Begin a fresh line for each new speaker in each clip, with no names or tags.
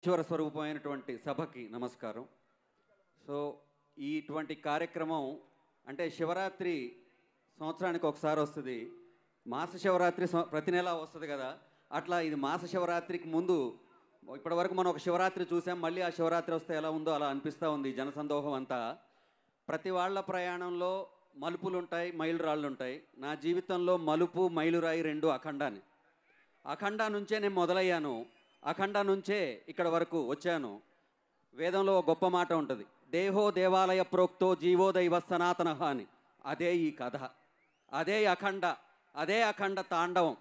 ఈశ్వర స్వరూపమైనటువంటి సభకి నమస్కారం. సో ఇటువంటి కార్యక్రమం అంటే శివరాత్రి సంవత్సరానికి ఒకసారి వస్తుంది. మాస శివరాత్రి ప్రతి నెల వస్తుంది కదా. అట్లా ఇది మాస శివరాత్రికి ముందు ఇప్పటివరకు మనం ఒక శివరాత్రి చూసాం. మళ్ళీ ఆ శివరాత్రి వస్తే ఎలా ఉందో అలా అనిపిస్తూ ఉంది. జనసందోహం అంతా ప్రతి వాళ్ళ ప్రయాణంలో మలుపులు ఉంటాయి, మైలురాళ్ళు ఉంటాయి. నా జీవితంలో మలుపు మైలురాయి రెండు అఖండాన్ని. అఖండ నుంచే నేను మొదలయ్యాను. అఖండ నుంచే ఇక్కడ వరకు వచ్చాను. వేదంలో గొప్ప మాట ఉంటుంది, దేహో దేవాలయ ప్రోక్తో జీవో దైవ సనాతన అని. అదే ఈ కథ, అదే అఖండ, అదే అఖండ తాండవం.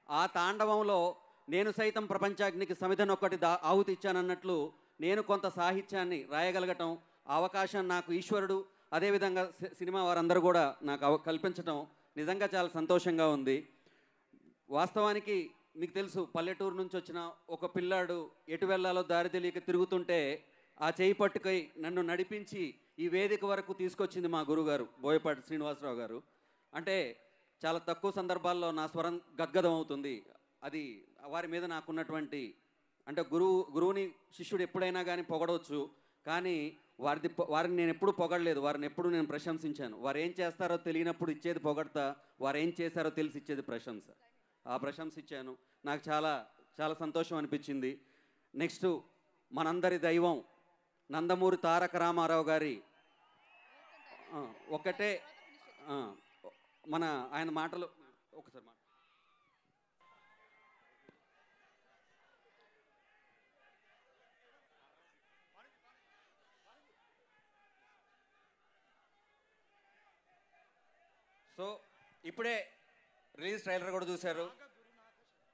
ఆ తాండవంలో నేను సైతం ప్రపంచాగ్నికి సమిధనొక్కటి ఆహుతి ఇచ్చానన్నట్లు నేను కొంత సాహిత్యాన్ని రాయగలగటం, అవకాశం నాకు ఈశ్వరుడు అదేవిధంగా సినిమా వారందరూ కూడా నాకు కల్పించటం నిజంగా చాలా సంతోషంగా ఉంది. వాస్తవానికి మీకు తెలుసు, పల్లెటూరు నుంచి వచ్చిన ఒక పిల్లాడు ఎటు వెళ్ళాలో దారి తెలియక తిరుగుతుంటే ఆ చేయి పట్టుకై నన్ను నడిపించి ఈ వేదిక వరకు తీసుకొచ్చింది మా గురుగారు బోయపాటి శ్రీనివాసరావు గారు. అంటే చాలా తక్కువ సందర్భాల్లో నా స్వరం గద్గదం అవుతుంది. అది వారి మీద నాకున్నటువంటి, అంటే గురువుని శిష్యుడు ఎప్పుడైనా కానీ పొగడవచ్చు, కానీ వారిని నేను ఎప్పుడు పొగడలేదు. వారిని ఎప్పుడు నేను ప్రశంసించాను. వారు ఏం చేస్తారో తెలియనప్పుడు ఇచ్చేది పొగడతా, వారు ఏం చేశారో తెలిసి ఇచ్చేది ప్రశంస. ఆ ప్రశంస ఇచ్చాను. నాకు చాలా చాలా సంతోషం అనిపించింది. నెక్స్ట్ మనందరి దైవం నందమూరి తారక రామారావు గారి ఒకటే మన ఆయన మాటలు ఒకసారి సో ఇప్పుడే రిలీజ్ ట్రైలర్ కూడా చూశారు.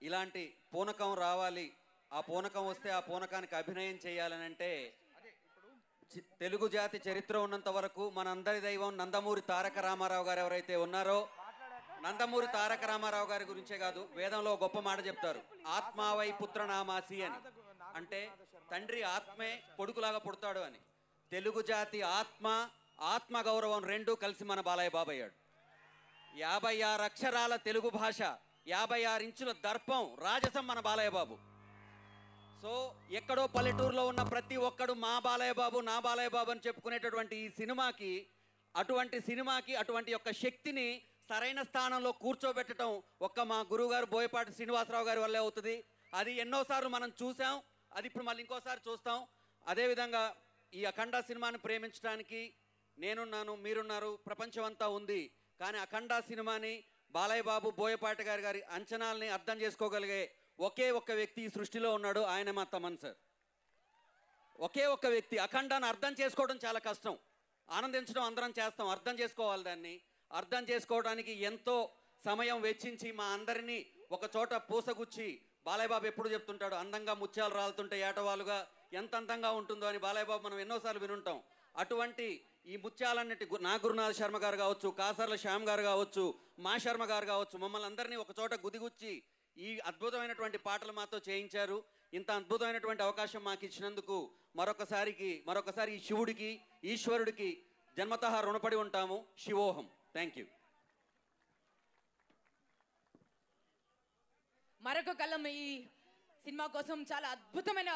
ఇలాంటి పూనకం రావాలి, ఆ పూనకం వస్తే ఆ పూనకానికి అభినయం చేయాలని అంటే తెలుగు జాతి చరిత్ర ఉన్నంత వరకు మనందరి దైవం నందమూరి తారక రామారావు గారు ఎవరైతే ఉన్నారో, నందమూరి తారక రామారావు గారి గురించే కాదు, వేదంలో గొప్ప మాట చెప్తారు, ఆత్మావై పుత్రనామాసి అని. అంటే తండ్రి ఆత్మే కొడుకులాగా పుడతాడు అని. తెలుగు జాతి ఆత్మ గౌరవం రెండూ కలిసి మన బాలయ్య బాబు అయ్యాడు. 56 అక్షరాల తెలుగు భాష, 56 ఇంచుల దర్పం, రాజసం మన బాలయ్య బాబు. సో ఎక్కడో పల్లెటూరులో ఉన్న ప్రతి ఒక్కడు మా బాలయ్య బాబు, నా బాలయ్య బాబు అని చెప్పుకునేటటువంటి ఈ సినిమాకి, అటువంటి యొక్క శక్తిని సరైన స్థానంలో కూర్చోబెట్టడం ఒక్క మా గురువుగారు బోయపాటి శ్రీనివాసరావు గారి వల్లే అవుతుంది. అది ఎన్నోసార్లు మనం చూసాం, అది ఇప్పుడు మళ్ళీ ఇంకోసారి చూస్తాం. అదేవిధంగా ఈ అఖండ సినిమాని ప్రేమించడానికి నేనున్నాను, మీరున్నారు, ప్రపంచం అంతా ఉంది. కానీ అఖండ సినిమాని బాలయ్య బాబు బోయపాటి గారి అంచనాల్ని అర్థం చేసుకోగలిగే ఒకే ఒక్క వ్యక్తి ఈ సృష్టిలో ఉన్నాడు. ఆయన మా తమన్ సార్. ఒకే ఒక్క వ్యక్తి. అఖండాన్ని అర్థం చేసుకోవడం చాలా కష్టం, ఆనందించడం అందరం చేస్తాం. అర్థం చేసుకోవాలి. దాన్ని అర్థం చేసుకోవడానికి ఎంతో సమయం వెచ్చించి మా అందరినీ ఒక చోట పూసగుచ్చి, బాలయ్య బాబు ఎప్పుడు చెప్తుంటాడు, అందంగా ముత్యాలు రాలుతుంటే ఏటవాలుగా ఎంత అందంగా ఉంటుందో అని. బాలయ్య బాబు మనం ఎన్నోసార్లు వినుంటాం. అటువంటి ఈ ముత్యాలన్నిటి నా గురునాథ శర్మ గారు కావచ్చు, కాసర్ల శ్యామ్ గారు కావచ్చు, మా శర్మ గారు కావచ్చు, మమ్మల్ని అందరినీ ఒక చోట గుదిగుచ్చి ఈ అద్భుతమైనటువంటి పాటలు మాతో చేయించారు. ఇంత అద్భుతమైనటువంటి అవకాశం మాకు ఇచ్చినందుకు మరొకసారి ఈ శివుడికి, ఈశ్వరుడికి జన్మతః రుణపడి ఉంటాము. శివోహం. Thank you.
మరొక కలం ఈ సినిమా కోసం చాలా అద్భుతమైన